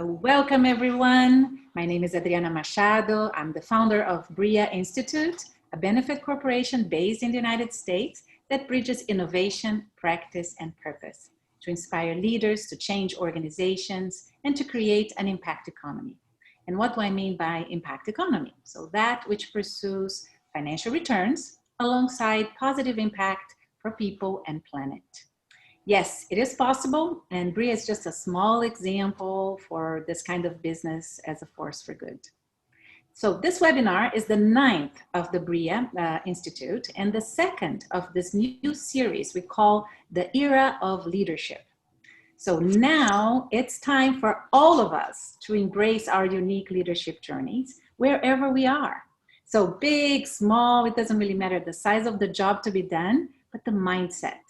Welcome everyone. My name is Adriana Machado. I'm the founder of BRIA Institute, a benefit corporation based in the United States that bridges innovation, practice, and purpose to inspire leaders to change organizations and to create an impact economy. And what do I mean by impact economy? So that which pursues financial returns alongside positive impact for people and planet. Yes, it is possible, and BRIA is just a small example for this kind of business as a force for good. So this webinar is the 9th of the BRIA Institute and the 2nd of this new series we call the Era of Leadership. So now it's time for all of us to embrace our unique leadership journeys wherever we are. So big, small, it doesn't really matter the size of the job to be done, but the mindset.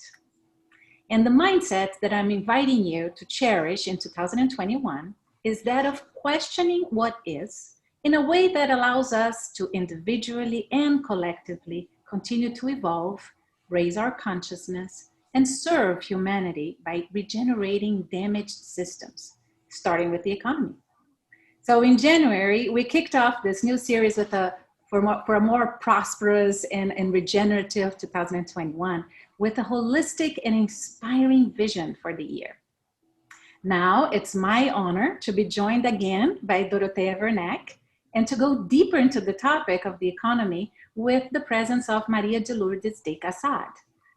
And the mindset that I'm inviting you to cherish in 2021 is that of questioning what is in a way that allows us to individually and collectively continue to evolve, raise our consciousness, and serve humanity by regenerating damaged systems, starting with the economy. So in January, we kicked off this new series with for a more prosperous and regenerative 2021 with a holistic and inspiring vision for the year. Now it's my honor to be joined again by Dorothea Werneck and to go deeper into the topic of the economy with the presence of Maria de Lourdes de Castro.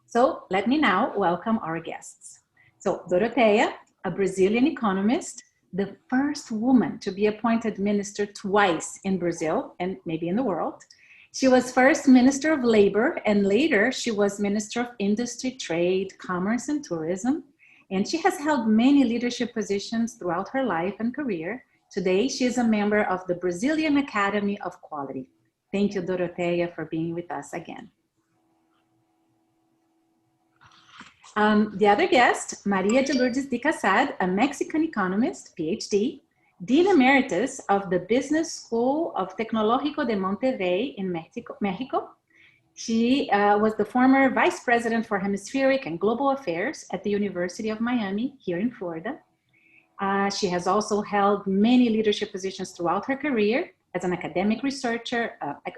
So let me now welcome our guests. So Dorothea, a Brazilian economist, the first woman to be appointed minister twice in Brazil and maybe in the world. She was first Minister of Labor and later she was Minister of Industry, Trade, Commerce and Tourism. And she has held many leadership positions throughout her life and career. Today, she is a member of the Brazilian Academy of Quality. Thank you, Dorothea, for being with us again. The other guest, Maria de Lourdes de Castro, a Mexican economist, PhD, Dean Emeritus of the Business School of Tecnológico de Monterrey in Mexico. She was the former Vice President for Hemispheric and Global Affairs at the University of Miami here in Florida. She has also held many leadership positions throughout her career as an academic researcher,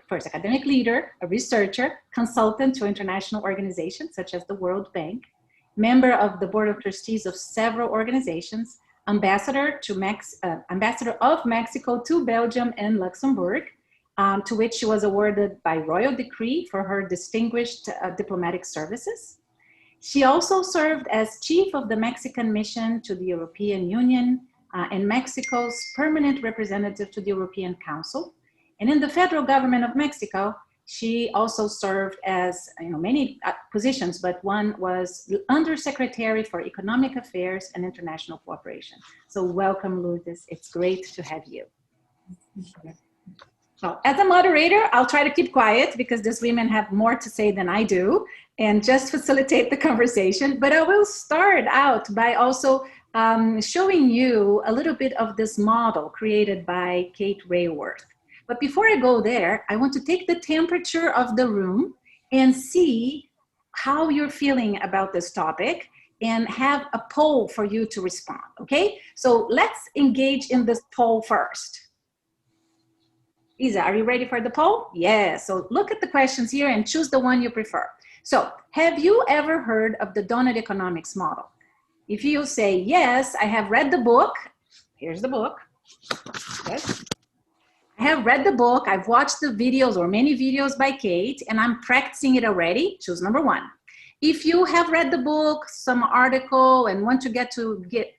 first academic leader, a researcher, consultant to international organizations such as the World Bank, member of the Board of Trustees of several organizations, ambassador of Mexico to Belgium and Luxembourg, to which she was awarded by royal decree for her distinguished diplomatic services. She also served as chief of the Mexican mission to the European Union and Mexico's permanent representative to the European Council. And in the federal government of Mexico, she also served as many positions, but one was Undersecretary for Economic Affairs and International Cooperation. So welcome, Lourdes. It's great to have you. So as a moderator, I'll try to keep quiet because these women have more to say than I do and just facilitate the conversation. But I will start out by also showing you a little bit of this model created by Kate Raworth. But before I go there, I want to take the temperature of the room and see how you're feeling about this topic and have a poll for you to respond, okay? So let's engage in this poll first. Isa, are you ready for the poll? Yes, so look at the questions here and choose the one you prefer. So have you ever heard of the donut economics model? If you say, yes, I have read the book, here's the book, yes. I have read the book, I've watched the videos or many videos by Kate, and I'm practicing it already, choose number 1. If you have read the book, some article, and want to get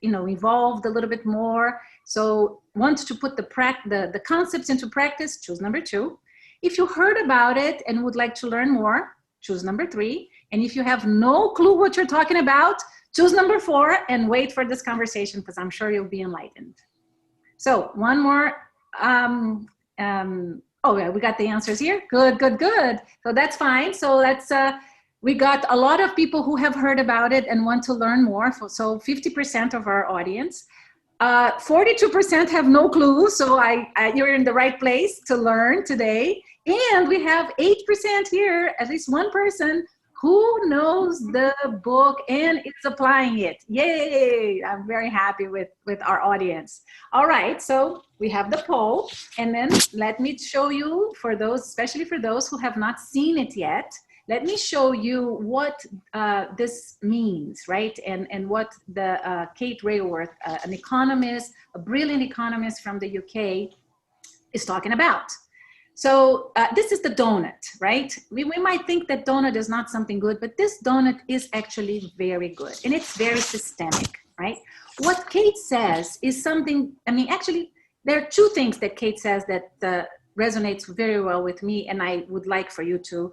involved a little bit more, so want to put the concepts into practice, choose number 2. If you heard about it and would like to learn more, choose number 3. And if you have no clue what you're talking about, choose number 4 and wait for this conversation because I'm sure you'll be enlightened. So one more. Oh yeah, we got the answers here. Good, good, good. So that's fine. So let's, we got a lot of people who have heard about it and want to learn more. So 50% of our audience. 42% have no clue. So you're in the right place to learn today. And we have 8% here, at least one person Who knows the book and is applying it? Yay! I'm very happy with our audience. All right, so we have the poll, and then let me show you, for those, especially for those who have not seen it yet, let me show you what this means, right? And what the Kate Raworth, an economist, a brilliant economist from the UK, is talking about. So this is the donut, right? We might think that donut is not something good, but this donut is actually very good, and it's very systemic, right? What Kate says is something, I mean, actually, there are two things that Kate says that resonates very well with me, and I would like for you to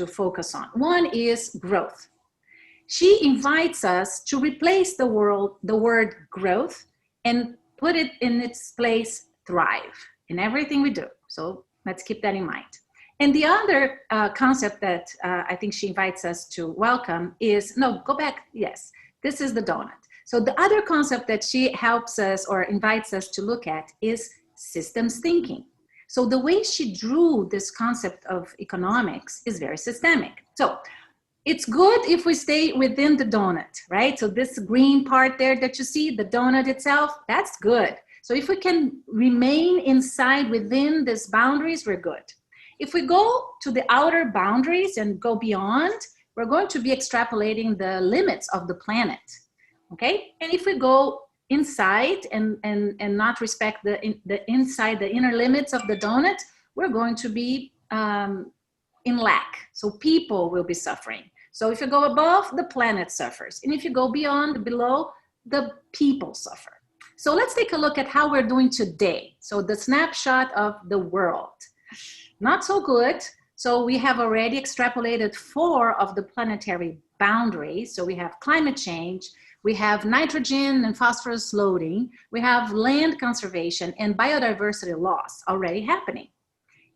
focus on. One is growth. She invites us to replace the word growth and put it in its place, thrive, in everything we do. So let's keep that in mind. And the other concept that I think she invites us to welcome is, no, go back, yes, this is the donut. So the other concept that she helps us or invites us to look at is systems thinking. So the way she drew this concept of economics is very systemic. So it's good if we stay within the donut, right? So this green part there that you see, the donut itself, that's good. So if we can remain inside within these boundaries, we're good. If we go to the outer boundaries and go beyond, we're going to be extrapolating the limits of the planet, okay? And if we go inside and not respect the inside, the inner limits of the donut, we're going to be in lack. So people will be suffering. So if you go above, the planet suffers. And if you go beyond, below, the people suffer. So let's take a look at how we're doing today. So the snapshot of the world. Not so good. So we have already extrapolated 4 of the planetary boundaries. So we have climate change, we have nitrogen and phosphorus loading, we have land conservation and biodiversity loss already happening.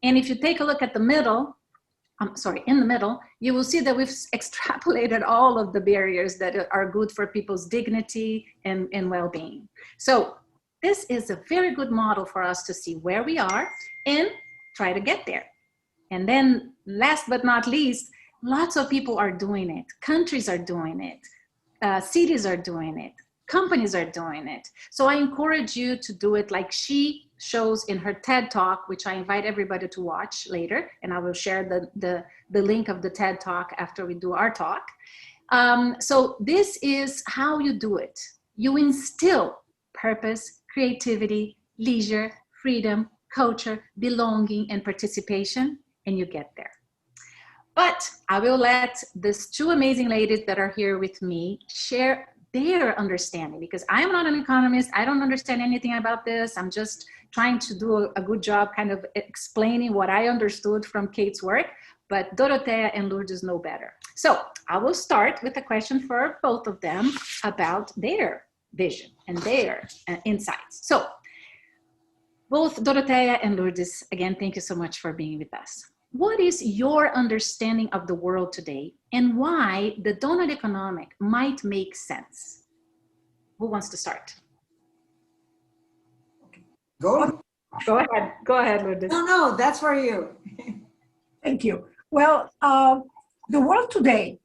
And if you take a look at the middle, in the middle, you will see that we've extrapolated all of the barriers that are good for people's dignity and well-being. So this is a very good model for us to see where we are and try to get there. And then last but not least, lots of people are doing it. Countries are doing it. Cities are doing it. Companies are doing it. So I encourage you to do it like she shows in her TED Talk, which I invite everybody to watch later, and I will share the link of the TED Talk after we do our talk. So this is how you do it. You instill purpose, creativity, leisure, freedom, culture, belonging, and participation, and you get there. But I will let these 2 amazing ladies that are here with me share their understanding, because I am not an economist. I don't understand anything about this. I'm just trying to do a good job kind of explaining what I understood from Kate's work, but Dorothea and Lourdes know better. So I will start with a question for both of them about their vision and their insights. So both Dorothea and Lourdes, again, thank you so much for being with us. What is your understanding of the world today and why the donut economic might make sense? Who wants to start? Go ahead, Lourdes. No, that's for you. Thank you. Well, the world today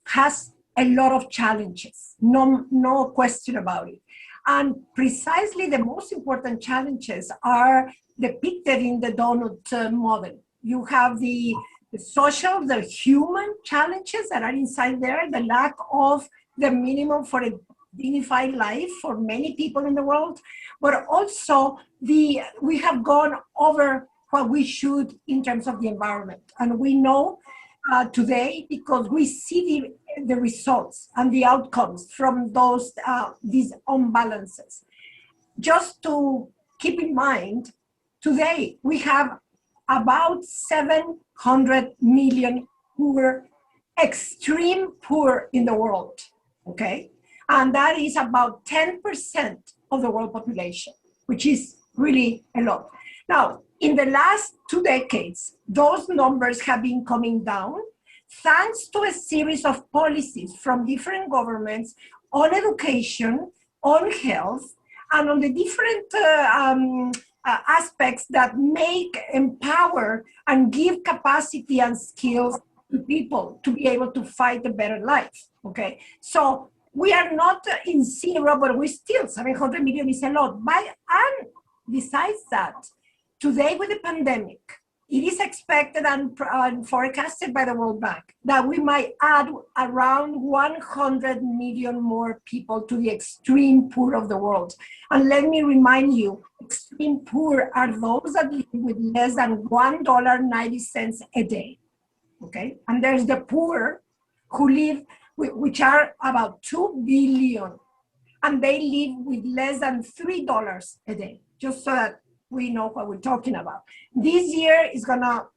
has a lot of challenges, no question about it. And precisely the most important challenges are depicted in the donut model. You have the social, the human challenges that are inside there, the lack of the minimum for a dignified life for many people in the world, but also we have gone over what we should in terms of the environment. And we know today, because we see the results and the outcomes from these imbalances. Just to keep in mind, today we have about 700 million poor, extreme poor in the world, okay? And that is about 10% of the world population, which is really a lot. Now, in the last 2 decades, those numbers have been coming down thanks to a series of policies from different governments on education, on health, and on the different aspects that empower and give capacity and skills to people to be able to fight a better life. Okay, so we are not in zero, but we still 700 million is a lot. And besides that, today with the pandemic, it is expected and forecasted by the World Bank that we might add around 100 million more people to the extreme poor of the world. And let me remind you, extreme poor are those that live with less than $1.90 a day. Okay, and there's the poor who live, which are about 2 billion, and they live with less than $3 a day, just so that we know what we're talking about. This year is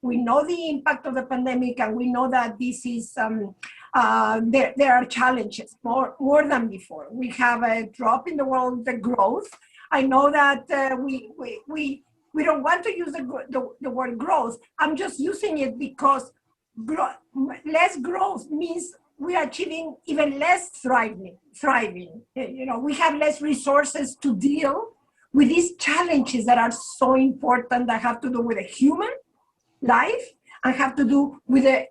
we know the impact of the pandemic, and we know that this is, there are challenges, more than before. We have a drop in the world, the growth. I know that we don't want to use the word growth. I'm just using it because less growth means we are achieving even less thriving. We have less resources to deal with these challenges that are so important, that have to do with the human life and have to do with the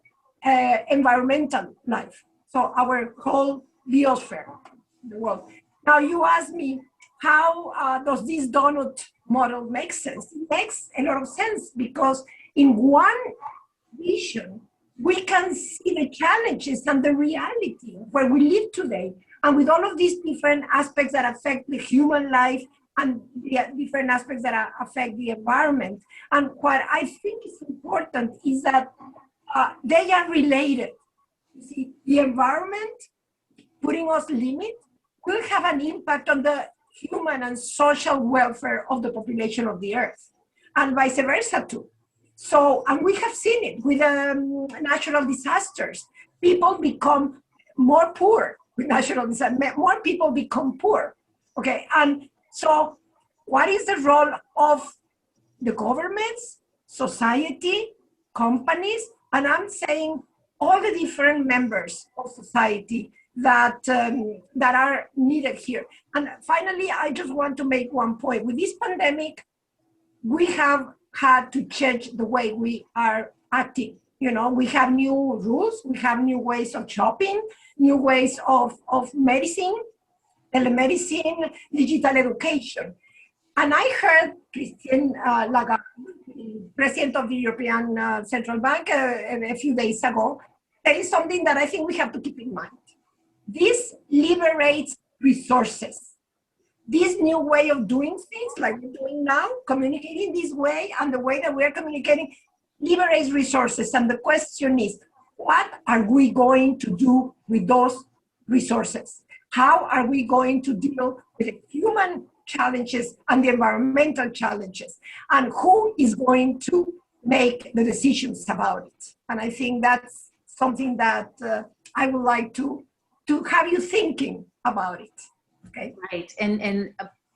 environmental life. So our whole biosphere, the world. Now you ask me, how does this donut model make sense? It makes a lot of sense, because in one vision, we can see the challenges and the reality of where we live today. And with all of these different aspects that affect the human life and the different aspects that affect the environment. And what I think is important is that they are related. You see, the environment, putting us limit, will have an impact on the human and social welfare of the population of the earth, and vice versa too. So, and we have seen it with natural disasters. People become more poor with natural disasters. More people become poor. Okay, and so what is the role of the governments, society, companies, and I'm saying all the different members of society that are needed here. And finally, I just want to make one point. With this pandemic, we have had to change the way we are acting. We have new rules, we have new ways of shopping, new ways of medicine, telemedicine, digital education. And I heard Christine Lagarde, President of the European Central Bank, a few days ago, there is something that I think we have to keep in mind. This liberates resources. This new way of doing things, like we're doing now, communicating this way, and the way that we're communicating, liberates resources. And the question is, what are we going to do with those resources? How are we going to deal with the human challenges and the environmental challenges? And who is going to make the decisions about it? And I think that's something that I would like to have you thinking about it. Okay. Right, and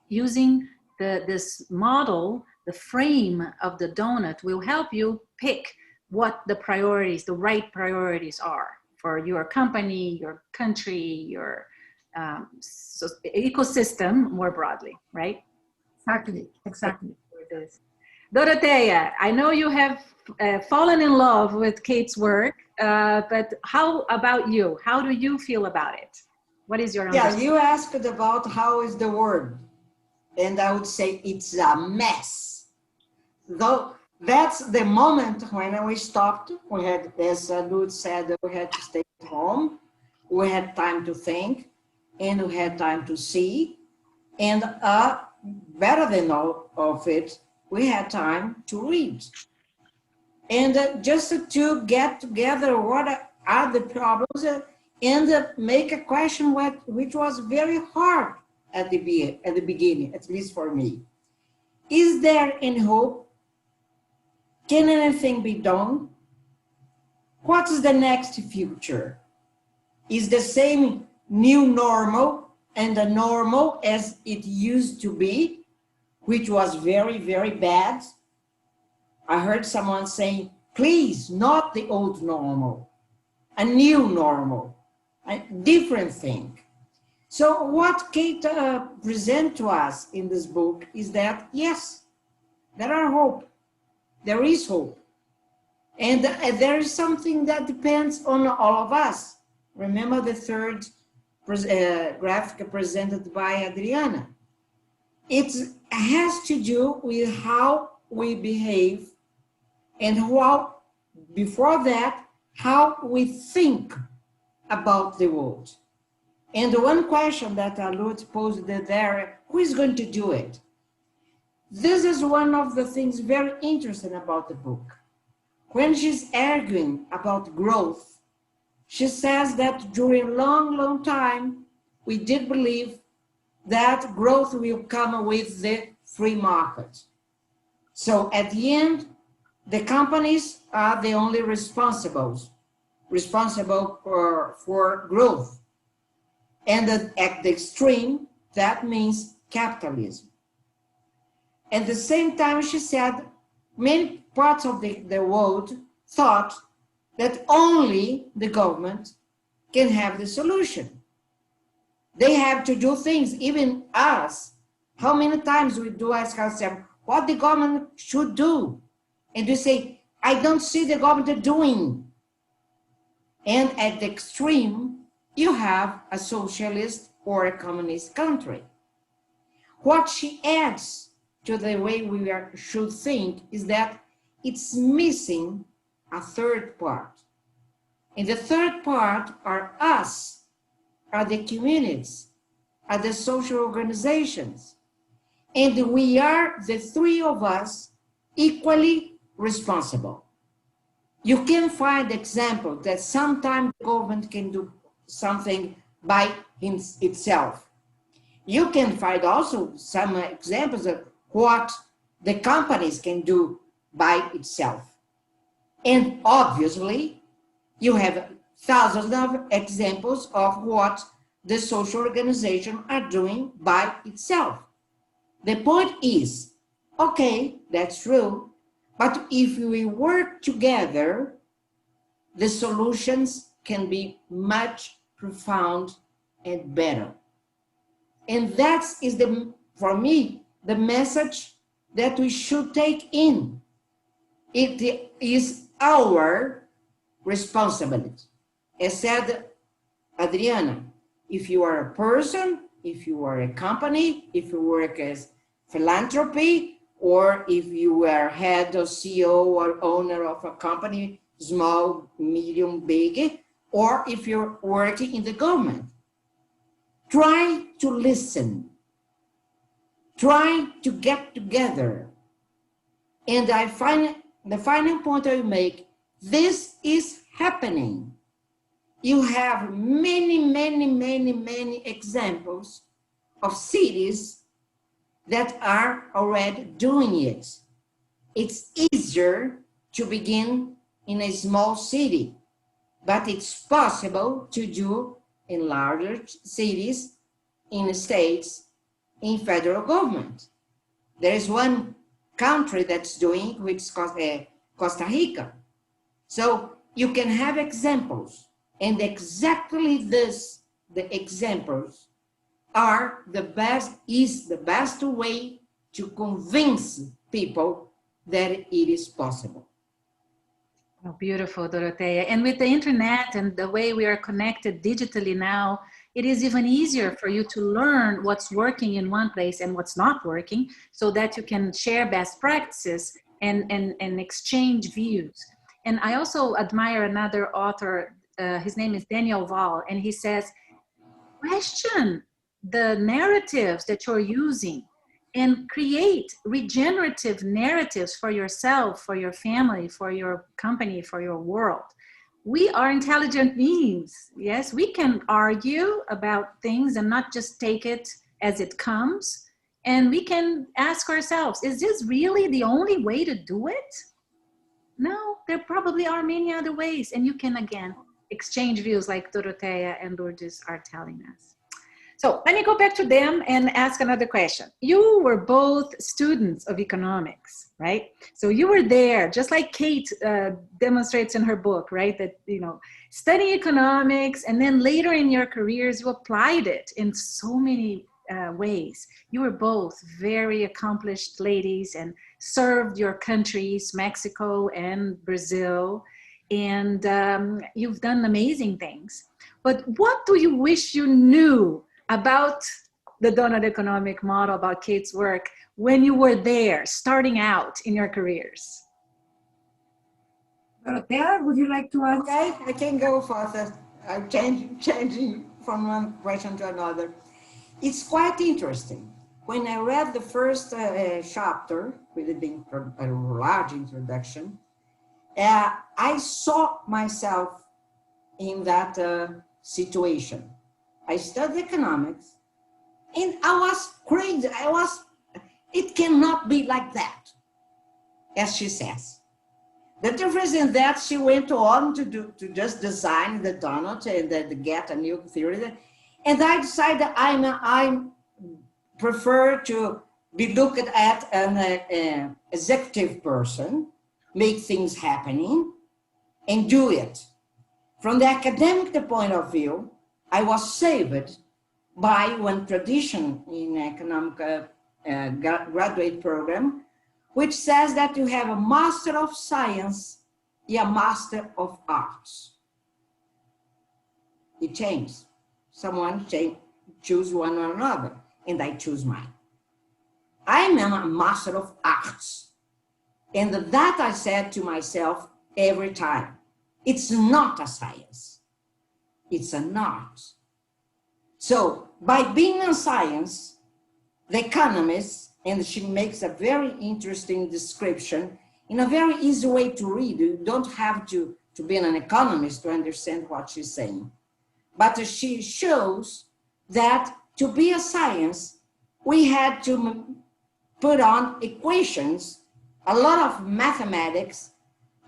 using this model, the frame of the donut will help you pick what the right priorities are for your company, your country, your ecosystem more broadly, right? Exactly. Dorothea, I know you have fallen in love with Kate's work, but how about you? How do you feel about it? What is your understanding? Yeah, you asked about how is the world, and I would say it's a mess. Though that's the moment when we stopped. We had, as Lud said, we had to stay at home. We had time to think, and we had time to see, and better than all of it, we had time to read. And just to get together what are the problems and make a question which was very hard at the beginning, at least for me. Is there any hope? Can anything be done? What is the next future? Is the same new normal and the normal as it used to be, which was very, very bad? I heard someone saying, please, not the old normal, a new normal, a different thing. So what Kate presents to us in this book is that, yes, there is hope. And there is something that depends on all of us. Remember the third graphic presented by Adriana. It has to do with how we behave and how, before that, how we think about the world. And the one question that Lourdes posed there, who is going to do it? This is one of the things very interesting about the book. When she's arguing about growth, she says that during a long, long time, we did believe that growth will come with the free market. So at the end, the companies are the only responsible for growth. And at the extreme, that means capitalism. At the same time, she said, many parts of the world thought that only the government can have the solution. They have to do things, even us. How many times we do ask ourselves what the government should do? And we say, I don't see the government doing. And at the extreme, you have a socialist or a communist country. What she adds to the way we should think is that it's missing a third part. And the third part are us, are the communities, are the social organizations. And we are, the three of us, equally responsible. You can find examples that sometimes the government can do something by itself. You can find also some examples of what the companies can do by itself. And obviously, you have thousands of examples of what the social organizations are doing by itself. The point is, okay, that's true, but if we work together, the solutions can be much profound and better. And that is, for me, the message that we should take in. It is our responsibility. As said Adriana, if you are a person, if you are a company, if you work as philanthropy, or if you are head or CEO or owner of a company, small, medium, big, or if you're working in the government, try to listen, try to get together. And I find the final point I make, this is happening. You have many, many, many, many examples of cities that are already doing it. It's easier to begin in a small city, but it's possible to do in larger cities, in states, in federal government. There is one country that's doing, which is Costa Rica. So you can have examples, and exactly this, the examples are the best way to convince people that it is possible. Oh, beautiful, Dorothea. And with the internet and the way we are connected digitally now, it is even easier for you to learn what's working in one place and what's not working, so that you can share best practices and exchange views. And I also admire another author, his name is Daniel Wall, and he says, question the narratives that you're using and create regenerative narratives for yourself, for your family, for your company, for your world. We are intelligent beings. Yes, we can argue about things and not just take it as it comes. And we can ask ourselves, is this really the only way to do it? No, there probably are many other ways. And you can, again, exchange views like Dorothea and Lourdes are telling us. So let me go back to them and ask another question. You were both students of economics, right? So you were there, just like Kate demonstrates in her book, right? That, you know, studying economics, and then later in your careers, you applied it in so many ways. You were both very accomplished ladies and served your countries, Mexico and Brazil, and you've done amazing things. But what do you wish you knew about the donut economic model, about Kate's work, when you were there, starting out in your careers? Dorothea, would you like to answer? Okay, I can go further. I'm changing from one question to another. It's quite interesting. When I read the first chapter, with it being a large introduction, I saw myself in that situation. I studied economics, and I was crazy. It cannot be like that, as she says. The difference in that she went on to just design the donut and then get a new theory. And I decided I prefer to be looked at an executive person, make things happening, and do it. From the academic point of view, I was saved by one tradition in economic graduate program, which says that you have a master of science and a master of arts. It changes. Someone choose one or another, and I choose mine. I'm a master of arts. And that I said to myself every time, it's not a science, it's an art. So by being a science, the economist, and she makes a very interesting description in a very easy way to read. You don't have to be an economist to understand what she's saying. But she shows that to be a science, we had to put on equations, a lot of mathematics,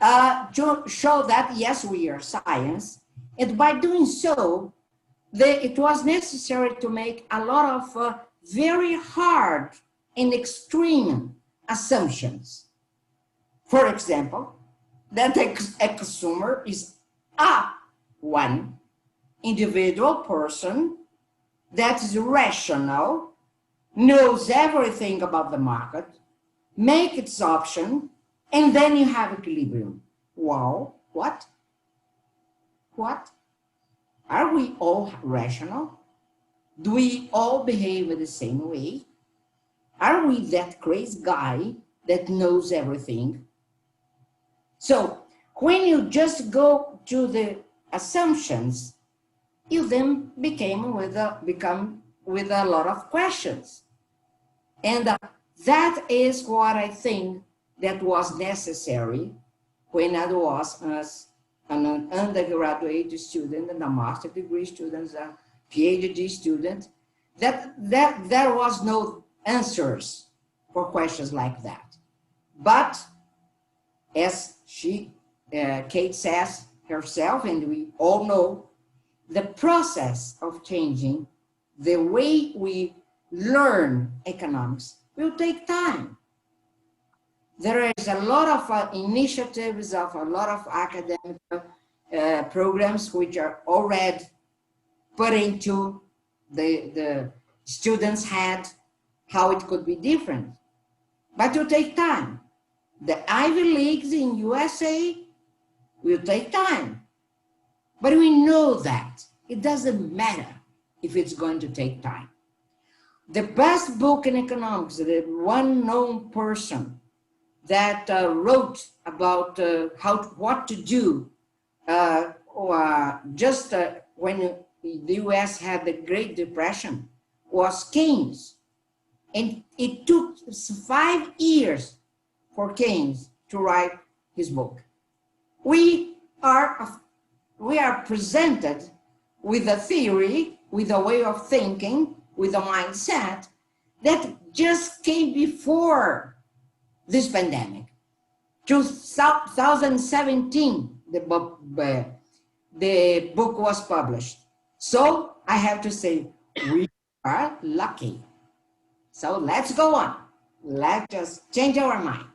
to show that, yes, we are science. And by doing so, it was necessary to make a lot of very hard and extreme assumptions. For example, that a consumer is one individual person that is rational, knows everything about the market, make its option, and then you have equilibrium. Wow, what? What? Are we all rational? Do we all behave the same way? Are we that crazy guy that knows everything? So when you just go to the assumptions, you then become with a lot of questions. And that is what I think that was necessary when I was an undergraduate student and a master's degree student, a PhD student, that there was no answers for questions like that. But as Kate says herself, and we all know, the process of changing the way we learn economics will take time. There is a lot of initiatives of a lot of academic programs which are already put into the students' head how it could be different, but it will take time. The Ivy Leagues in USA will take time, but we know that it doesn't matter if it's going to take time. The best book in economics, the one known person that wrote about what to do when the US had the Great Depression was Keynes. And it took 5 years for Keynes to write his book. We are presented with a theory, with a way of thinking, with a mindset that just came before this pandemic. 2017, the book was published. So I have to say, we are lucky. So let's go on. Let's just change our mind.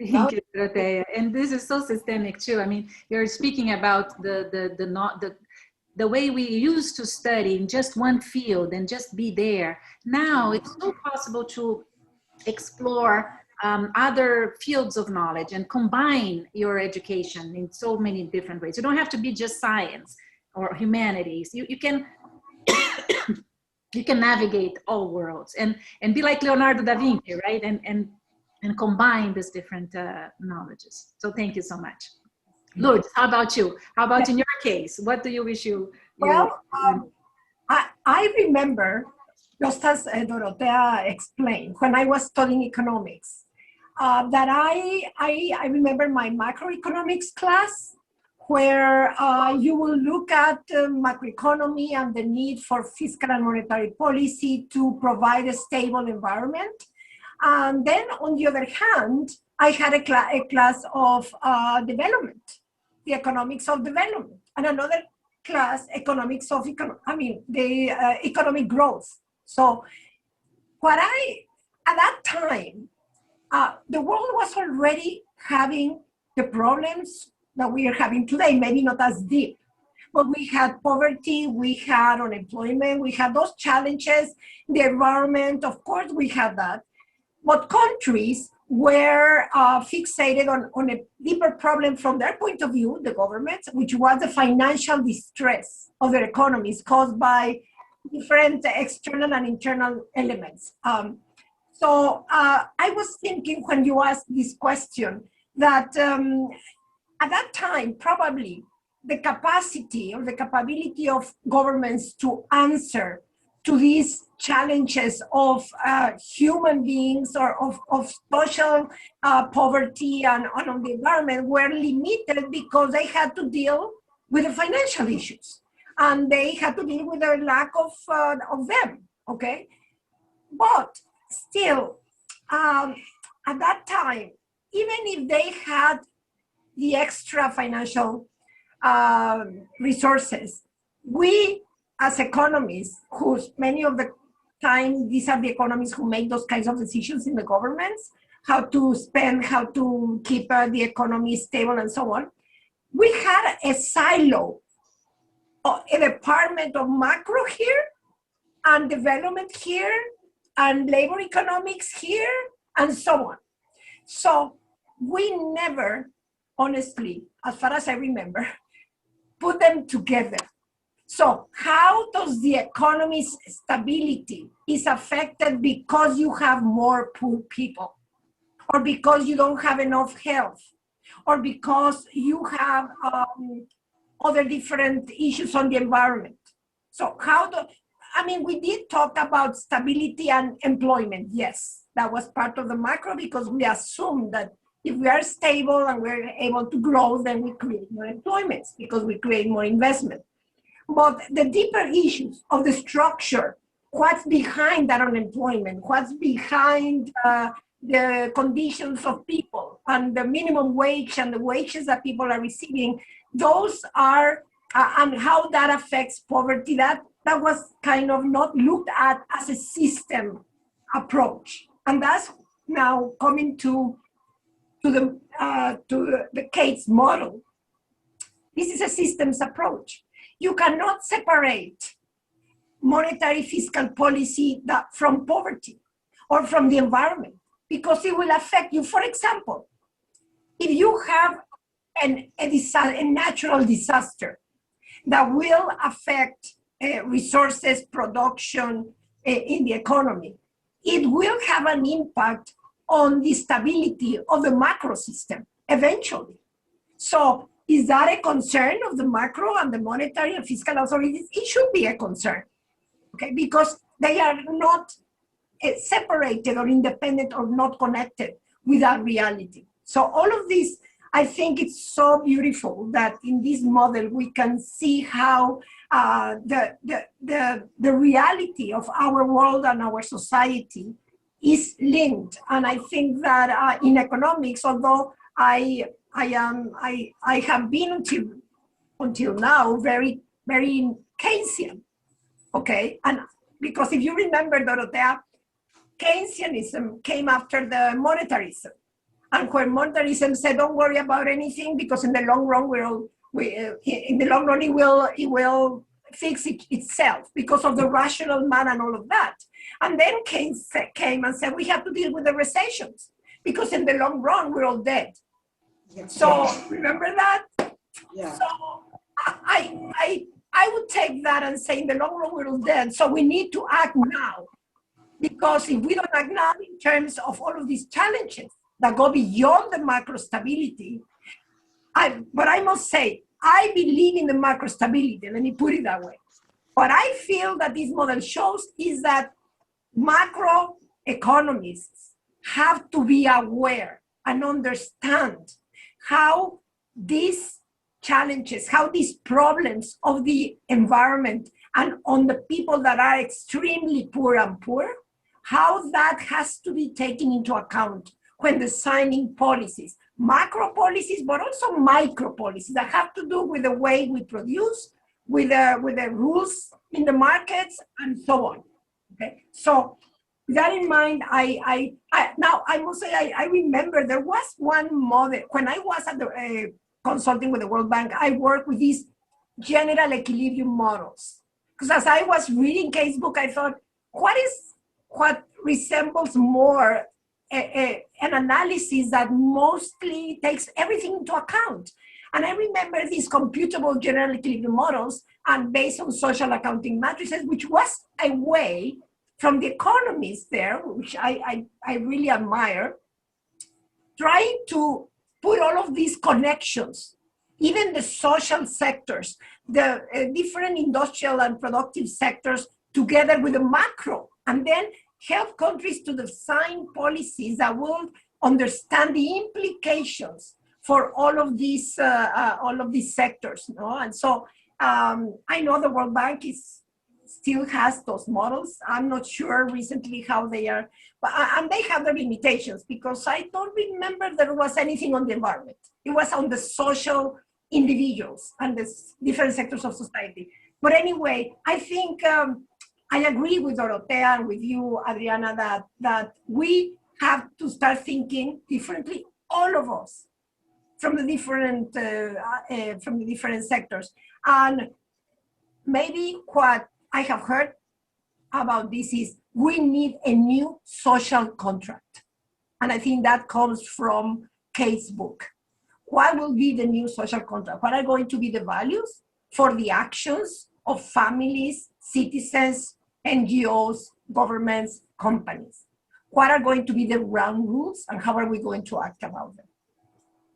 Thank you, Dorothea. And this is so systemic too. I mean, you're speaking about the the way we used to study in just one field and just be there. Now it's so possible to explore other fields of knowledge and combine your education in so many different ways. You don't have to be just science or humanities. You can you can navigate all worlds and be like Leonardo da Vinci, right? And combine these different knowledges. So thank you so much. Lourdes, how about you? How about in your case? What do you wish you? Well, I remember, just as Dorotea explained, when I was studying economics, that I remember my macroeconomics class, where you will look at macroeconomy and the need for fiscal and monetary policy to provide a stable environment. And then on the other hand, I had a class of development, the economics of development, and another class, economics of, economic growth. So at that time, the world was already having the problems that we are having today, maybe not as deep, but we had poverty, we had unemployment, we had those challenges, the environment, of course we had that. But countries were fixated on a deeper problem from their point of view, the governments, which was the financial distress of their economies caused by different external and internal elements. So I was thinking when you asked this question that at that time, probably the capacity or the capability of governments to answer to these challenges of human beings or of social poverty and on the environment were limited because they had to deal with the financial issues and they had to deal with the lack of them, okay? But still, at that time, even if they had the extra financial resources, we as economists, whose many of the time, these are the economists who make those kinds of decisions in the governments, how to spend, how to keep the economy stable and so on. We had a silo, a department of macro here, and development here, and labor economics here, and so on. So we never, honestly, as far as I remember, put them together. So how does the economy's stability is affected because you have more poor people, or because you don't have enough health, or because you have other different issues on the environment? So we did talk about stability and employment. Yes, that was part of the macro because we assumed that if we are stable and we're able to grow, then we create more employment because we create more investment. But the deeper issues of the structure, what's behind that unemployment, what's behind the conditions of people and the minimum wage and the wages that people are receiving, those are, and how that affects poverty, that was kind of not looked at as a system approach. And that's now coming to the Cates model. This is a systems approach. You cannot separate monetary fiscal policy from poverty or from the environment because it will affect you. For example, if you have a natural disaster that will affect resources production in the economy, it will have an impact on the stability of the macro system eventually. So is that a concern of the macro and the monetary and fiscal authorities? It should be a concern, okay, because they are not separated or independent or not connected with that reality. So all of this, I think it's so beautiful that in this model we can see how the reality of our world and our society is linked. And I think that in economics, although I have been until now very, very Keynesian, okay? And because if you remember, Dorotea, Keynesianism came after the monetarism. And when monetarism said, don't worry about anything, because in the long run, In the long run, it will fix itself because of the rational man and all of that. And then Keynes came and said, we have to deal with the recessions because in the long run, we're all dead. Yes. So remember that? Yeah. So I would take that and say in the long run, we're all dead. So we need to act now. Because if we don't act now in terms of all of these challenges that go beyond the macro stability, but I must say, I believe in the macro stability, let me put it that way. What I feel that this model shows is that macro economists have to be aware and understand how these challenges, how these problems of the environment and on the people that are extremely poor and poor, how that has to be taken into account when designing policies, macro policies, but also micro policies that have to do with the way we produce, with the rules in the markets, and so on. Okay, so with that in mind, now I must say I remember there was one model when I was at the consulting with the World Bank. I worked with these general equilibrium models because as I was reading Keynes' book, I thought, what resembles more an analysis that mostly takes everything into account. And I remember these computable general equilibrium models and based on social accounting matrices, which was a way from the economists there, which I really admire, trying to put all of these connections, even the social sectors, the different industrial and productive sectors together with the macro, and then help countries to design policies that will understand the implications for all of these sectors. No? And so I know the World Bank still has those models. I'm not sure recently how they are, and they have their limitations because I don't remember there was anything on the environment. It was on the social individuals and the different sectors of society. But anyway, I think I agree with Dorotea and with you, Adriana, that we have to start thinking differently, all of us, from the different sectors. And maybe what I have heard about this is we need a new social contract. And I think that comes from Kate's book. What will be the new social contract? What are going to be the values for the actions of families, citizens, NGOs, governments, companies? What are going to be the ground rules and how are we going to act about them?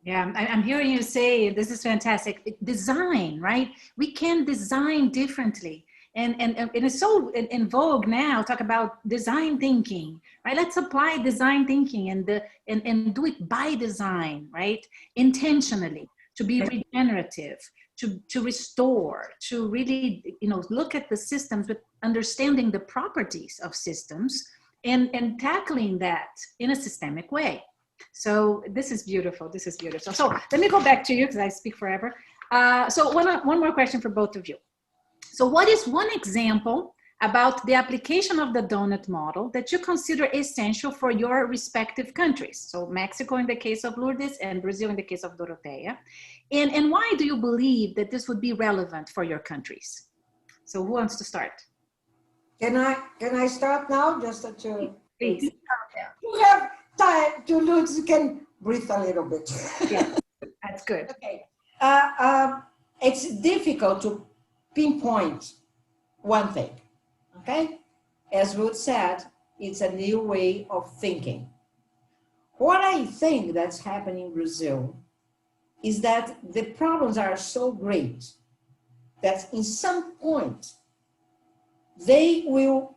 Yeah, I'm hearing you say, this is fantastic. Design, right? We can design differently. And it's so in vogue now, talk about design thinking, right? Let's apply design thinking and do it by design, right? Intentionally, to be regenerative, to restore, to really, look at the systems with understanding the properties of systems and tackling that in a systemic way. So this is beautiful. This is beautiful. So let me go back to you because I speak forever. So one more question for both of you. So what is one example about the application of the donut model that you consider essential for your respective countries? So Mexico in the case of Lourdes and Brazil in the case of Dorotea. And why do you believe that this would be relevant for your countries? So who wants to start? Can I start now? Just to Please. You have time to lose. You can breathe a little bit. Yeah, that's good. Okay. It's difficult to pinpoint one thing. Okay, as Ruth said, it's a new way of thinking. What I think that's happening in Brazil is that the problems are so great that in some point they will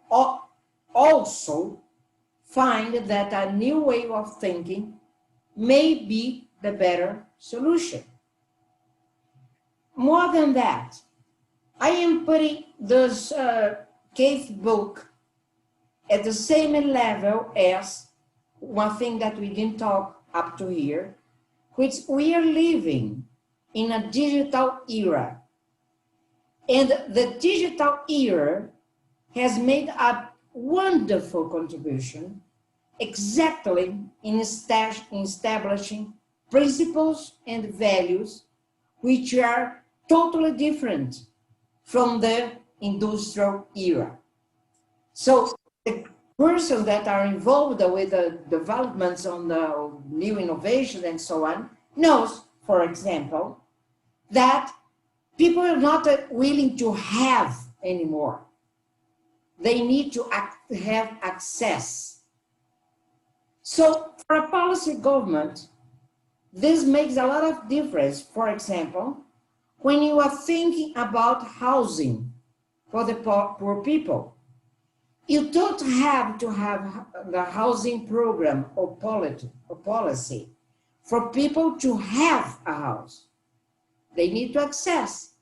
also find that a new way of thinking may be the better solution. More than that, I am putting this Kate's book at the same level as one thing that we didn't talk up to here, which we are living in a digital era. And the digital era has made a wonderful contribution exactly in establishing principles and values which are totally different from the industrial era. So the persons that are involved with the developments on the new innovation and so on knows, for example, that people are not willing to have anymore. They need to have access. So for a policy government, this makes a lot of difference. For example, when you are thinking about housing for the poor people, you don't have to have the housing program or policy for people to have a house. They need to access.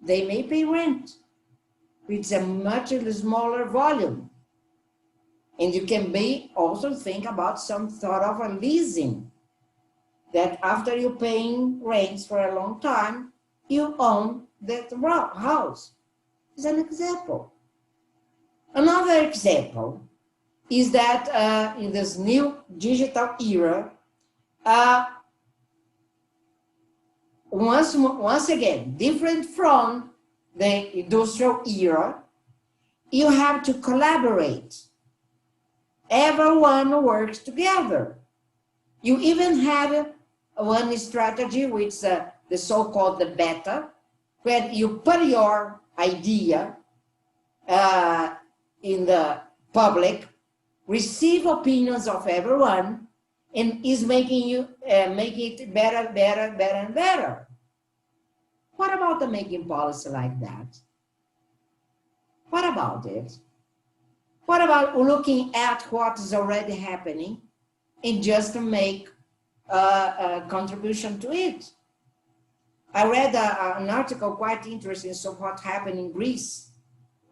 They may pay rent. It's a much smaller volume. And you can also think about some sort of a leasing, that after you're paying rents for a long time, you own that house. It's an example. Another example is that in this new digital era, once again, different from the industrial era, you have to collaborate. Everyone works together. You even have one strategy, which the so-called the beta, where you put your idea in the public, receive opinions of everyone, and is making you make it better, better, better, and better. What about the making policy like that? What about it? What about looking at what is already happening and just to make a contribution to it? I read an article quite interesting of what happened in Greece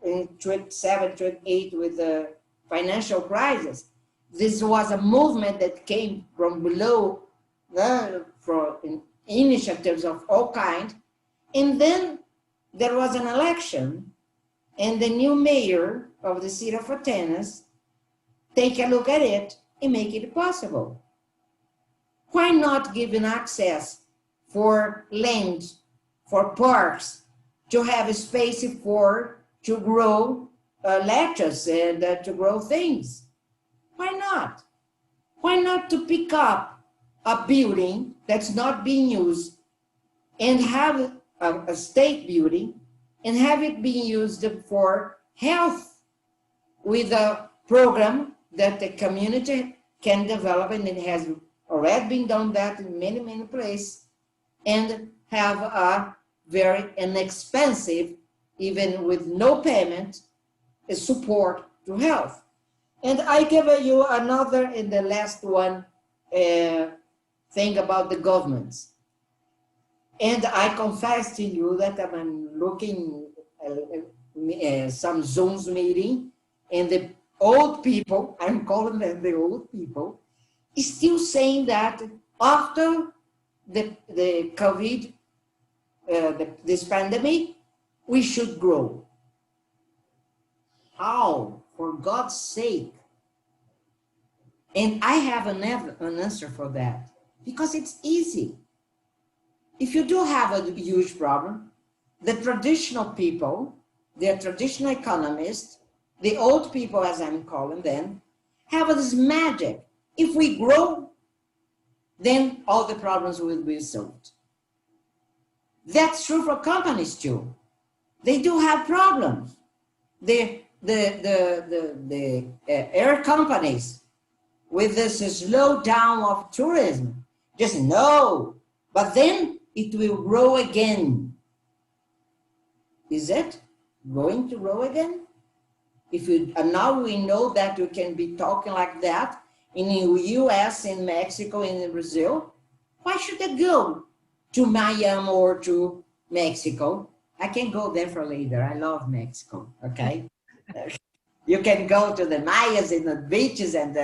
in 2007, 2008 with the financial crisis. This was a movement that came from below for initiatives of all kinds. And then there was an election, and the new mayor of the city of Athens take a look at it and make it possible. Why not give an access for land, for parks, to have a space to grow lettuce and to grow things? Why not? Why not to pick up a building that's not being used and have a state building and have it being used for health with a program that the community can develop, and it has already been done that in many, many places, and have a very inexpensive, even with no payment, support to health. And I give you another, and the last one, thing about the governments. And I confess to you that I'm looking some Zoom's meeting, and the old people, I'm calling them the old people, is still saying that after the COVID, this pandemic, we should grow. How? For God's sake. And I have an answer for that, because it's easy. If you do have a huge problem, the traditional people, the traditional economists, the old people, as I'm calling them, have this magic. If we grow, then all the problems will be solved. That's true for companies too. They do have problems. The air companies, with this slowdown of tourism, just no, but then it will grow again. Is it going to grow again? And now we know that we can be talking like that in the US, in Mexico, and in Brazil. Why should I go to Miami or to Mexico? I can go there for later. I love Mexico, okay? You can go to the Mayas and the beaches, and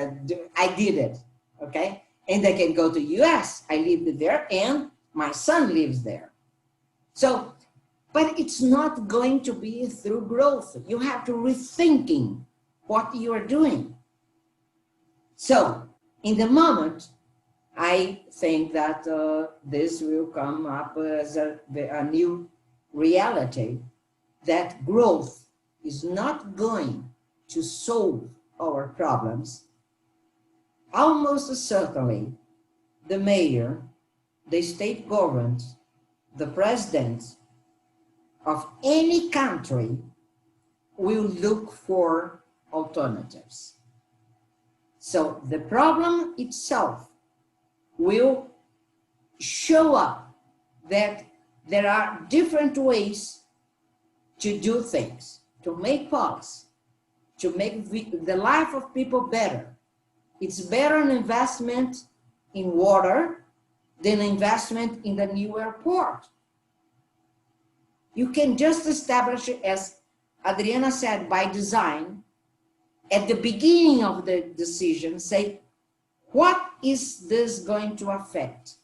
I did it, okay? And I can go to US. I lived there, and my son lives there. So, but it's not going to be through growth. You have to rethinking what you are doing. So, in the moment, I think that this will come up as a new reality, that growth is not going to solve our problems. Almost certainly, the mayor, the state government, the president of any country will look for alternatives. So the problem itself will show up that there are different ways to do things, to make policy, to make the life of people better. It's better an investment in water than investment in the new airport. You can just establish it, as Adriana said, by design, at the beginning of the decision, say, what is this going to affect?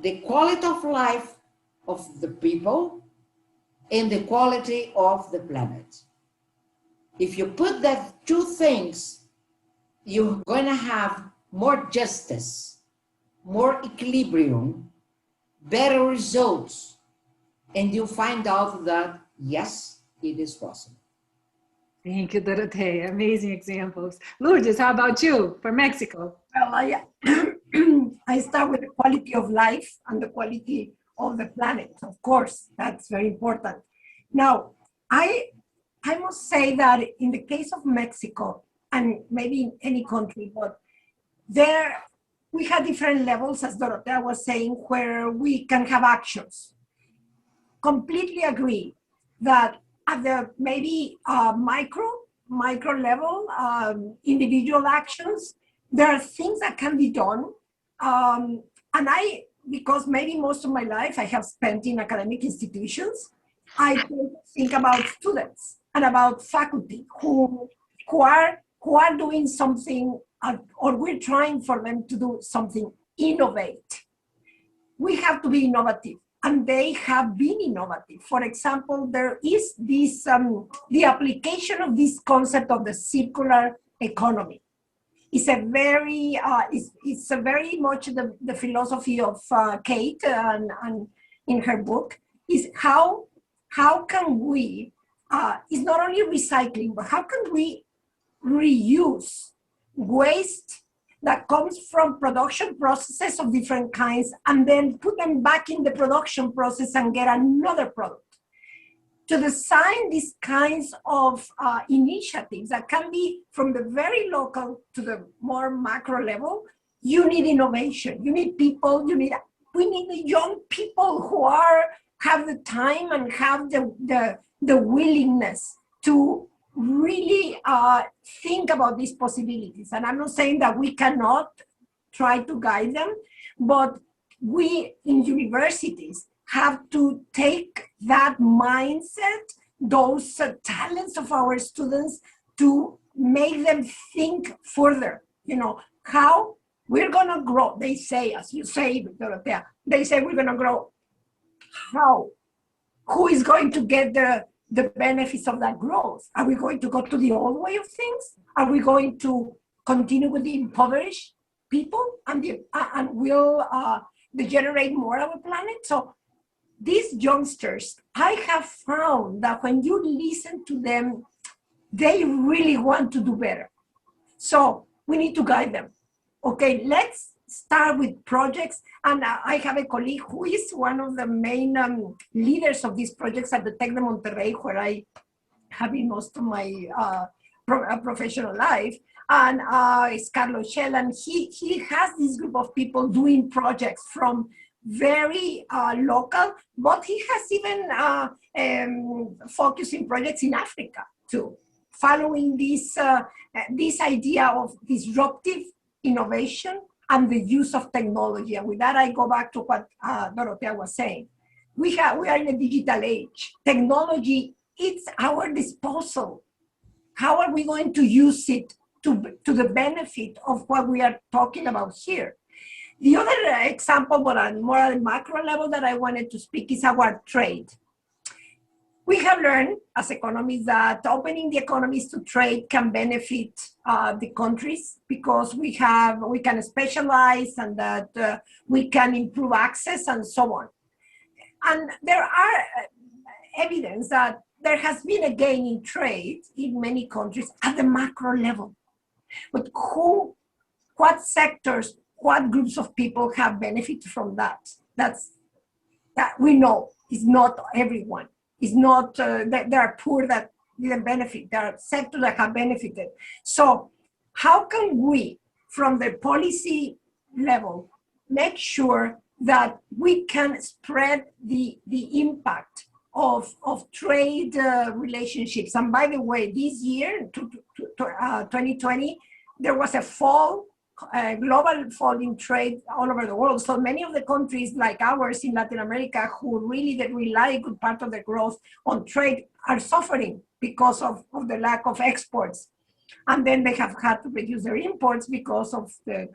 The quality of life of the people and the quality of the planet. If you put that two things, you're going to have more justice, more equilibrium, better results, and you'll find out that, yes, it is possible. Thank you, Dorothea. Amazing examples. Lourdes, how about you for Mexico? Well, I start with the quality of life and the quality of the planet. Of course, that's very important. Now, I must say that in the case of Mexico, and maybe in any country, but there we had different levels, as Dorothea was saying, where we can have actions. Completely agree that at the maybe micro level, individual actions, there are things that can be done. And because maybe most of my life I have spent in academic institutions, I think about students and about faculty who are doing something, or we're trying for them to do something, innovate. We have to be innovative, and they have been innovative. For example, there is this, the application of this concept of the circular economy. It's a very, it's a very much the philosophy of Kate and in her book, is how can we, it's not only recycling, but how can we reuse waste that comes from production processes of different kinds and then put them back in the production process and get another product. To design these kinds of initiatives that can be from the very local to the more macro level, you need innovation, you need people, we need the young people who have the time and have the willingness to really think about these possibilities. And I'm not saying that we cannot try to guide them, but we in universities have to take that mindset, those talents of our students, to make them think further, how we're gonna grow. They say, as you say, Dorothea, they say we're gonna grow. How? Who is going to get the benefits of that growth? Are we going to go to the old way of things? Are we going to continue with the impoverished people and will degenerate more our planet? So these youngsters, I have found that when you listen to them, they really want to do better. So we need to guide them. Okay, let's start with projects. And I have a colleague who is one of the main leaders of these projects at the Tec de Monterrey, where I have been most of my professional life. And it's Carlos Shell, and he has this group of people doing projects from very local, but he has even focusing projects in Africa too, following this idea of disruptive innovation and the use of technology. And with that, I go back to what Dorothea was saying. We are in a digital age. Technology, it's our disposal. How are we going to use it to the benefit of what we are talking about here? The other example, but on more at a macro level that I wanted to speak, is our trade. We have learned as economists that opening the economies to trade can benefit the countries because we can specialize and that we can improve access and so on. And there are evidence that there has been a gain in trade in many countries at the macro level. But what sectors, what groups of people have benefited from that? That we know is not everyone. It's not, there are poor that didn't benefit. There are sectors that have benefited. So how can we, from the policy level, make sure that we can spread the impact of trade relationships? And by the way, this year, 2020, there was a global fall in trade all over the world. So many of the countries like ours in Latin America, who really rely a good part of their growth on trade, are suffering because of the lack of exports. And then they have had to reduce their imports because of the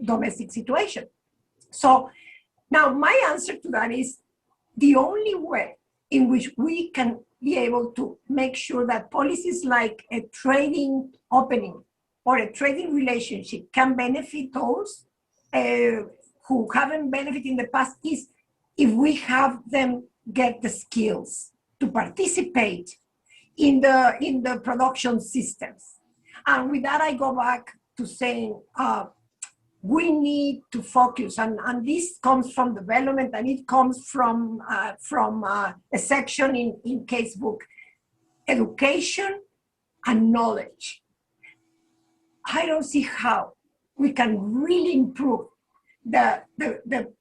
domestic situation. So now my answer to that is the only way in which we can be able to make sure that policies like a trading opening or a trading relationship can benefit those who haven't benefited in the past is if we have them get the skills to participate in the production systems. And with that, I go back to saying we need to focus, and this comes from development, and it comes from a section in Casebook, education and knowledge. I don't see how we can really improve the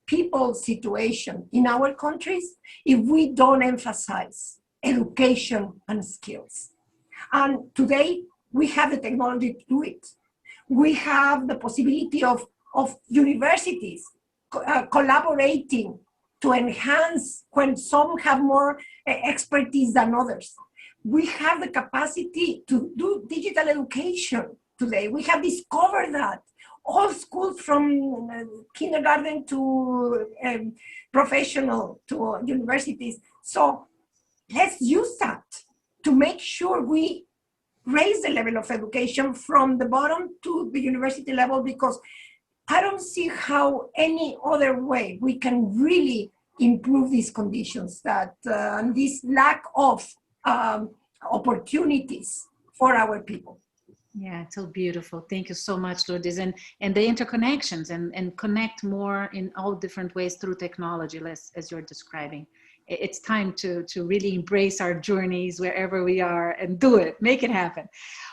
people's situation in our countries if we don't emphasize education and skills. And today, we have the technology to do it. We have the possibility of universities collaborating to enhance when some have more expertise than others. We have the capacity to do digital education today. We have discovered that all schools from kindergarten to professional to universities. So let's use that to make sure we raise the level of education from the bottom to the university level, because I don't see how any other way we can really improve these conditions, that this lack of opportunities for our people. Yeah, it's so beautiful. Thank you so much, Lourdes. And the interconnections and connect more in all different ways through technology, as you're describing. It's time to really embrace our journeys wherever we are and do it, make it happen.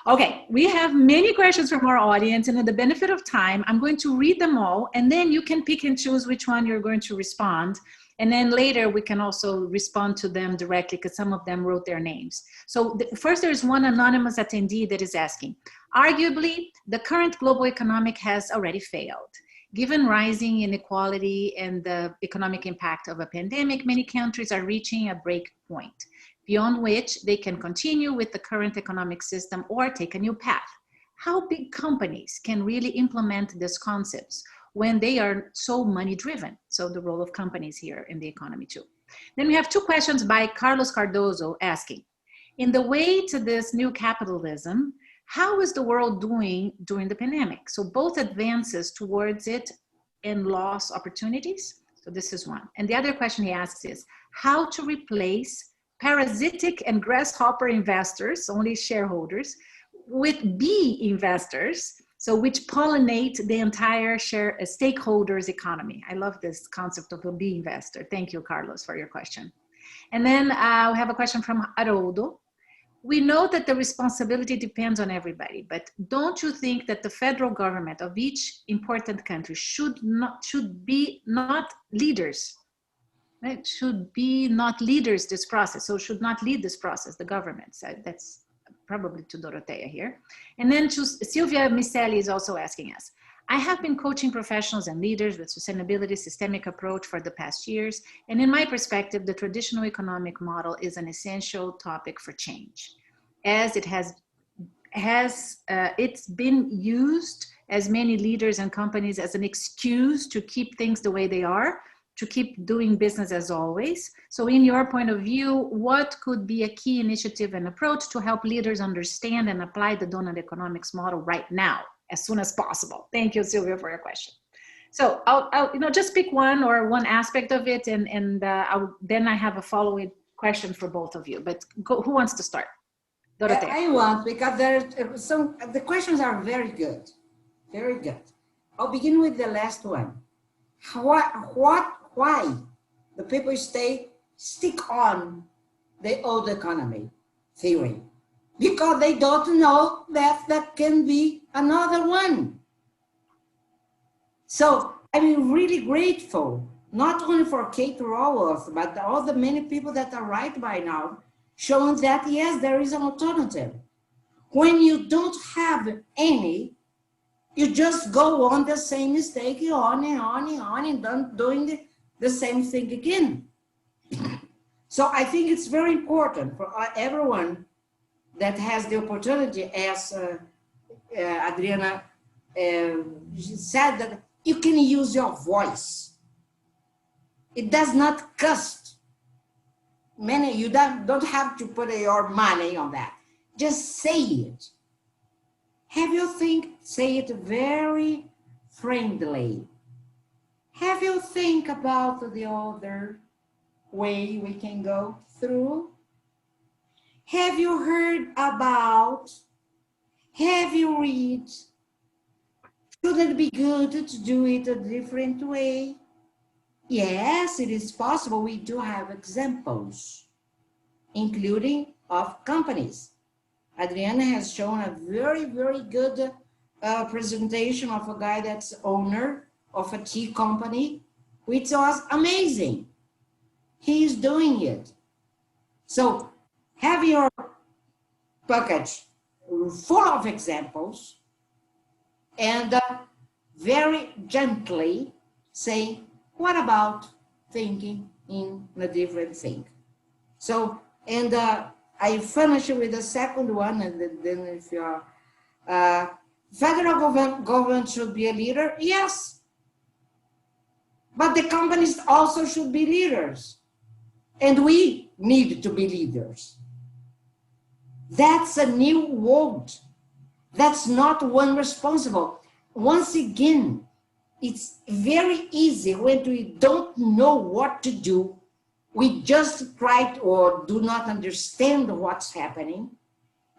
Okay, we have many questions from our audience, and at the benefit of time, I'm going to read them all, and then you can pick and choose which one you're going to respond. And then later we can also respond to them directly because some of them wrote their names. So first there's one anonymous attendee that is asking, arguably the current global economic has already failed. Given rising inequality and the economic impact of a pandemic, many countries are reaching a break point, beyond which they can continue with the current economic system or take a new path. How big companies can really implement these concepts when they are so money driven? So the role of companies here in the economy too. Then we have two questions by Carlos Cardozo asking, in the way to this new capitalism, how is the world doing during the pandemic? So both advances towards it and lost opportunities. So this is one. And the other question he asks is how to replace parasitic and grasshopper investors, only shareholders, with bee investors, so which pollinate the entire stakeholders economy. I love this concept of a bee investor. Thank you, Carlos, for your question. And then we have a question from Haroldo. We know that the responsibility depends on everybody, but don't you think that the federal government of each important country should be not leaders, right? Should be not leaders this process, so should not lead this process, the government. So that's probably to Dorothea here. And then to Silvia Micelli is also asking us, I have been coaching professionals and leaders with sustainability systemic approach for the past years. And in my perspective, the traditional economic model is an essential topic for change, as it's been used as many leaders and companies as an excuse to keep things the way they are to keep doing business as always. So in your point of view, what could be a key initiative and approach to help leaders understand and apply the donut economics model right now, as soon as possible? Thank you, Sylvia, for your question. So I'll just pick one or one aspect of it, and then I have a following question for both of you. But who wants to start? Dorothea. I want, because the questions are very good, very good. I'll begin with the last one. Why the people stick on the old economy theory? Because they don't know that that can be another one. So I'm really grateful, not only for Kate Raworth, but all the many people that are right by now, showing that, yes, there is an alternative. When you don't have any, you just go on the same mistake, on and on and on, and doing the same thing again. So I think it's very important for everyone that has the opportunity, as Adriana said, that you can use your voice. It does not cost many, you don't have to put your money on that. Just say it. Have you say it very friendly. Have you think about the other way we can go through? Have you heard about? Have you read? Should it be good to do it a different way? Yes, it is possible. We do have examples, including of companies. Adriana has shown a very, very good presentation of a guy that's owner of a tea company, which was amazing. He's doing it. So have your package full of examples and very gently say, what about thinking in a different thing? So, and I finish with the second one, and then if you're, federal government should be a leader, yes. But the companies also should be leaders. And we need to be leaders. That's a new world. That's not one responsible. Once again, it's very easy when we don't know what to do. We just try to, or do not understand what's happening.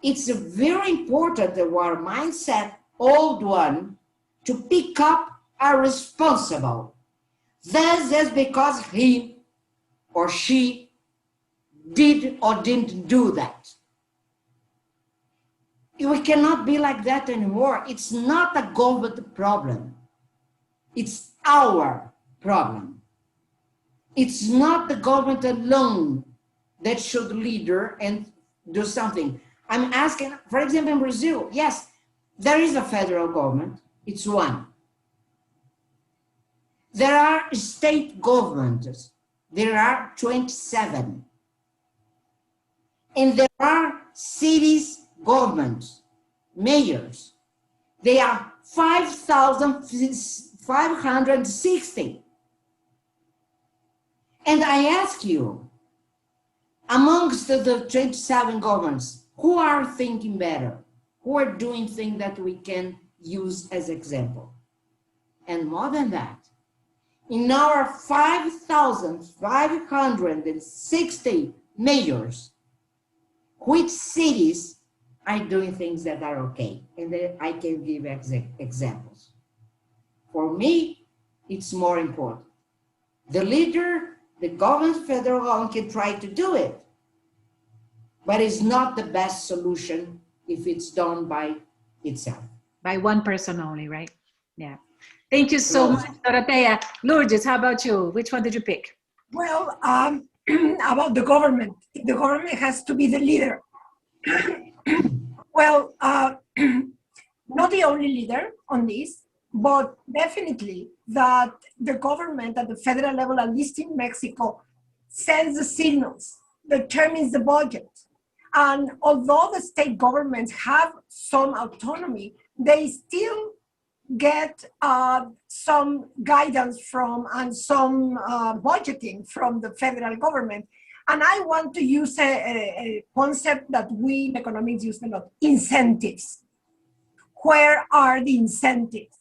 It's very important that our mindset, old one, to pick up are responsible. This is because he or she did or didn't do that. We cannot be like that anymore. It's not a government problem. It's our problem. It's not the government alone that should lead and do something. I'm asking, for example, in Brazil, yes, there is a federal government. It's one. There are state governments. There are 27. And there are cities governments, mayors. They are 5,560. And I ask you, amongst the 27 governments, who are thinking better? Who are doing things that we can use as example? And more than that, in our 5,560 mayors, which cities are doing things that are okay? And then I can give examples. For me, it's more important. The leader, the government, federal government can try to do it, but it's not the best solution if it's done by itself. By one person only, right? Yeah. Thank you so much, Dorothea. Lourdes, how about you? Which one did you pick? Well, about the government. The government has to be the leader. Well, not the only leader on this, but definitely that the government at the federal level, at least in Mexico, sends the signals, determines the budget. And although the state governments have some autonomy, they still get some guidance from and some budgeting from the federal government. And I want to use a concept that we in economics use a lot, incentives. Where are the incentives?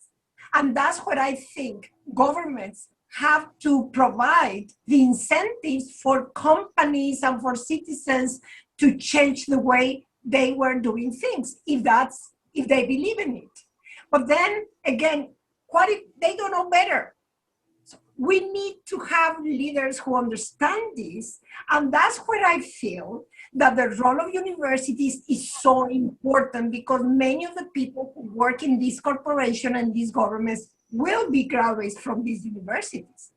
And that's what I think governments have to provide the incentives for companies and for citizens to change the way they were doing things, if they believe in it. But then again, what if they don't know better? So we need to have leaders who understand this, and that's where I feel that the role of universities is so important, because many of the people who work in this corporation and these governments will be graduates from these universities.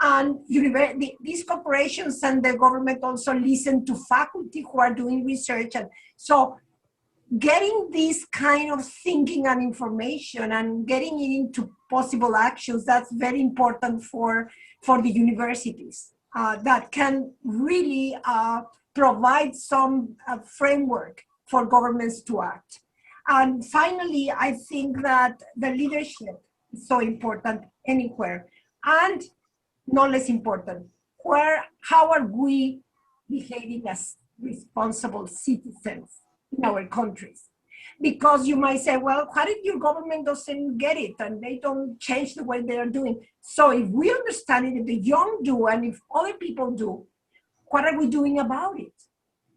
And these corporations and the government also listen to faculty who are doing research. And so getting this kind of thinking and information and getting it into possible actions, that's very important for the universities that can really provide some framework for governments to act. And finally, I think that the leadership is so important anywhere. And no less important, how are we behaving as responsible citizens in our countries? Because you might say, well, what if your government doesn't get it and they don't change the way they are doing? So if we understand it, if the young do, and if other people do, what are we doing about it?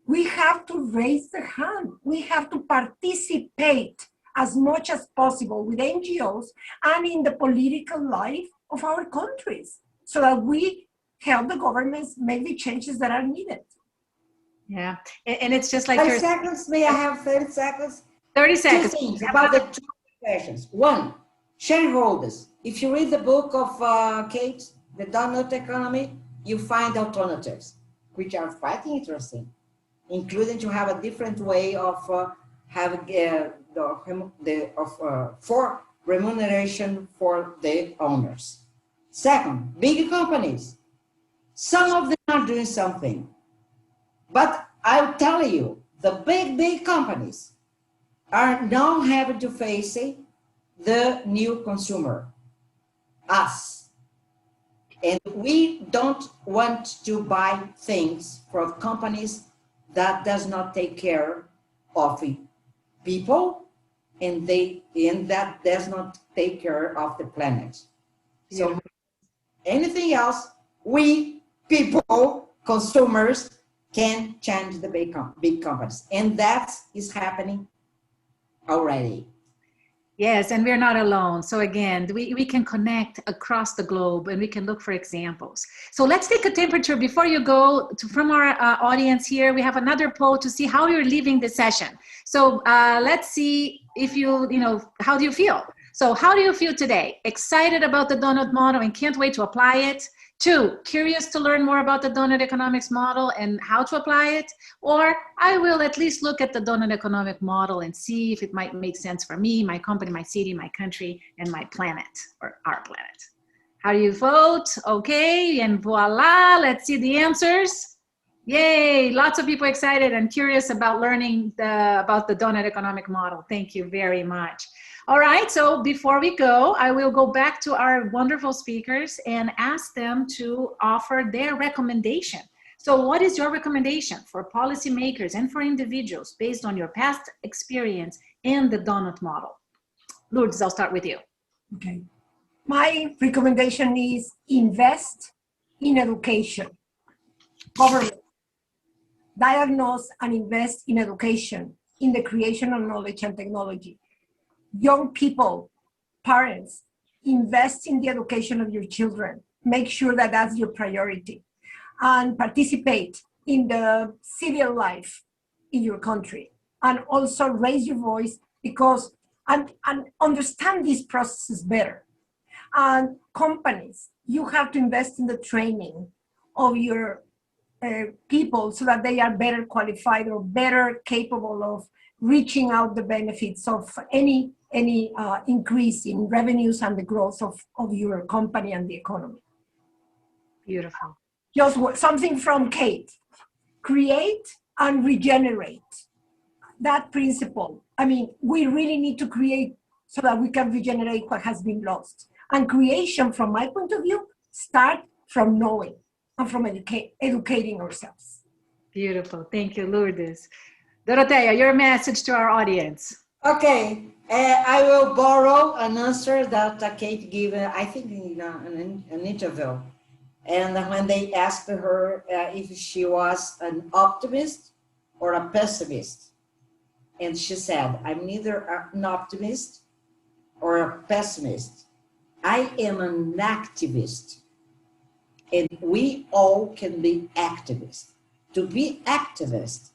We have to raise the hand. We have to participate as much as possible with NGOs and in the political life of our countries, so that we help the governments make the changes that are needed. Yeah, and it's just like 30 seconds, may I have 30 seconds? 30 seconds. 2 things about the 2 questions. One, shareholders. If you read the book of Kate, The Donut Economy, you find alternatives, which are quite interesting, including to have a different way of having for remuneration for the owners. Second, big companies. Some of them are doing something, but I'll tell you, the big companies are now having to face the new consumer, us. And we don't want to buy things from companies that does not take care of people, and that does not take care of the planet. So anything else, we people, consumers, can change the big companies. And that is happening already. Yes, and we're not alone. So again, we can connect across the globe, and we can look for examples. So let's take a temperature before you go from our audience here. We have another poll to see how you're leaving the session. So let's see if how do you feel? So how do you feel today? Excited about the donut model and can't wait to apply it? 2, curious to learn more about the donut economics model and how to apply it? Or I will at least look at the donut economic model and see if it might make sense for me, my company, my city, my country, and my planet, or our planet. How do you vote? Okay, and voila, let's see the answers. Yay, lots of people excited and curious about learning about the donut economic model. Thank you very much. All right, so before we go, I will go back to our wonderful speakers and ask them to offer their recommendation. So what is your recommendation for policymakers and for individuals based on your past experience in the donut model? Lourdes, I'll start with you. Okay. My recommendation is invest in education. Government, diagnose and invest in education, in the creation of knowledge and technology. Young people, parents, invest in the education of your children. Make sure that that's your priority. And participate in the civil life in your country. And also raise your voice and understand these processes better. And companies, you have to invest in the training of your people so that they are better qualified or better capable of reaching out the benefits of any increase in revenues and the growth of your company and the economy. Beautiful. Just something from Kate. Create and regenerate. That principle. I mean, we really need to create so that we can regenerate what has been lost. And creation, from my point of view, start from knowing and from educating ourselves. Beautiful. Thank you, Lourdes. Dorothea, your message to our audience. Okay, I will borrow an answer that Kate gave, I think, in an interview. And when they asked her if she was an optimist or a pessimist, and she said, I'm neither an optimist or a pessimist. I am an activist. And we all can be activists. To be activist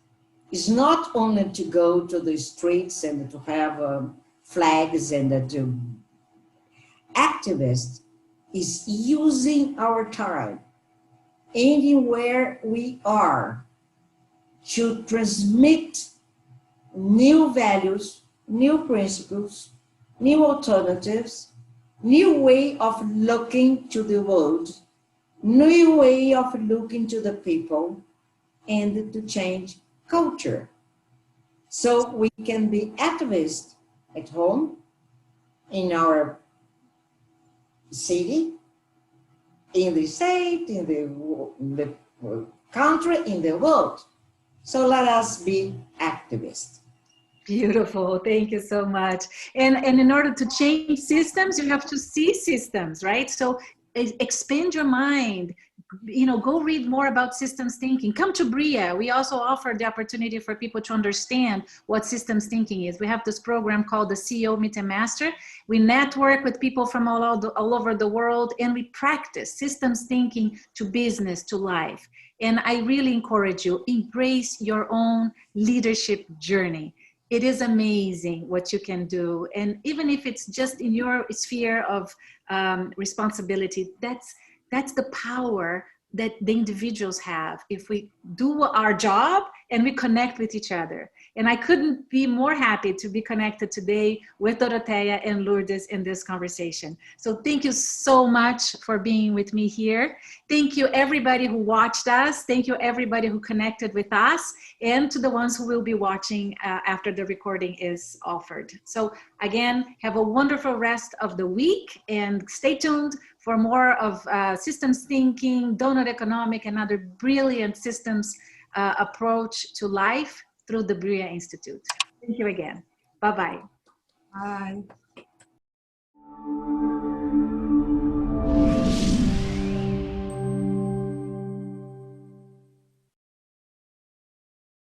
is not only to go to the streets and to have flags and to activist is using our time anywhere we are to transmit new values, new principles, new alternatives, new way of looking to the world, new way of looking to the people, and to change culture. So we can be activists at home, in our city, in the state, in the country, in the world. So let us be activists. Beautiful. Thank you so much. And in order to change systems, you have to see systems, right? So expand your mind. Go read more about systems thinking. Come to BRIA. We also offer the opportunity for people to understand what systems thinking is. We have this program called the CEO Meet and Master. We network with people from all over the world, and we practice systems thinking to business, to life. And I really encourage you, embrace your own leadership journey. It is amazing what you can do. And even if it's just in your sphere of responsibility, that's the power that the individuals have if we do our job and we connect with each other. And I couldn't be more happy to be connected today with Dorothea and Lourdes in this conversation. So thank you so much for being with me here. Thank you everybody who watched us. Thank you everybody who connected with us, and to the ones who will be watching after the recording is offered. So again, have a wonderful rest of the week and stay tuned for more of systems thinking, donut economic, and other brilliant systems approach to life through the BRIA Institute. Thank you again. Bye-bye. Bye.